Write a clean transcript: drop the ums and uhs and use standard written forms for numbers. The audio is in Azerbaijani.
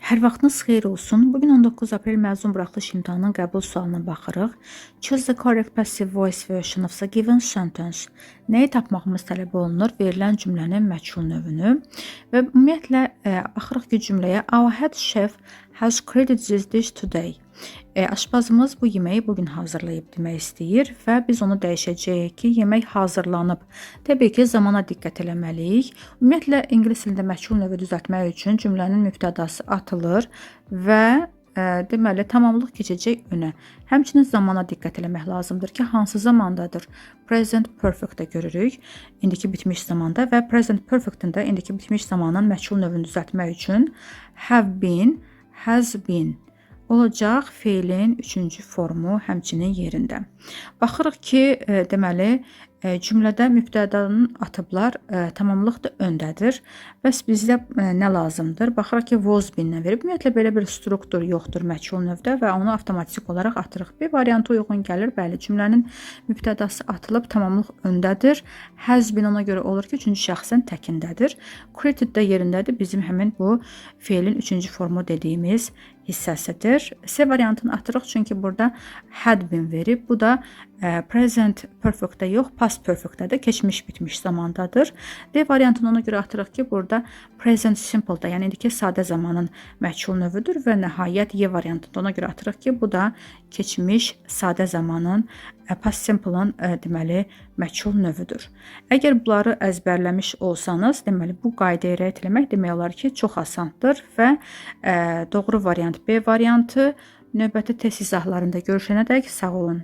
Hər vaxtınız xeyir olsun. Bugün 19 aprel məzun buraxılış imtahanının qəbul sualına baxırıq. Choose the correct passive voice version of the given sentence. Nəyi tapmağımız tələb olunur? Verilən cümlənin məchul növünü və ümumiyyətlə baxırıq ki, cümləyə Our head chef has created this dish today. Aşpazımız bu yeməyi bugün hazırlayıb demək istəyir və biz onu dəyişəcəyik ki, yemək hazırlanıb. Təbii ki, zamana diqqət eləməliyik. Ümumiyyətlə, ingilis dilində məchul növü düzəltmək üçün cümlənin mübtədası atılır və deməli, tamamlıq keçəcək önə. Həmçinin zamana diqqət eləmək lazımdır ki, hansı zamandadır? Present perfect-də görürük, indiki bitmiş zamanda və present perfect-ın da indiki bitmiş zamanın məchul növünü düzəltmək üçün have been, has been olacaq feilin üçüncü formu həmçinin yerində. Baxırıq ki, deməli, cümlədə mübtədanın atıblar, tamamlıq da öndədir. Bəs bizdə nə lazımdır? Baxırıq ki, was been-lə verib. Ümumiyyətlə, belə bir struktur yoxdur məchul növdə və onu avtomatik olaraq atırıq. Bir variantı uyğun gəlir. Bəli, cümlənin mübtədası atılıb, tamamlıq öndədir. Has been ona görə olur ki, üçüncü şəxsin təkindədir. Created də yerindədir. Bizim həmin bu feilin üçüncü formu dediyimiz hissəsidir. C variantını atırıq çünki burada had been verib. Bu da present perfect-də yox, past perfect-dədir. Keçmiş bitmiş zamandadır. D variantını ona görə atırıq ki, burada present simple-da, yəni indiki sadə zamanın məchul növüdür və nəhayət Y variantını ona görə atırıq ki, bu da keçmiş sadə zamanın past simple-ın deməli məchul növüdür. Əgər bunları əzbərləmiş olsanız, deməli bu qaydaya riayət etmək demək olar ki, çox asandır və doğru variant B variantı. Növbəti test izahlarında görüşənədək sağ olun.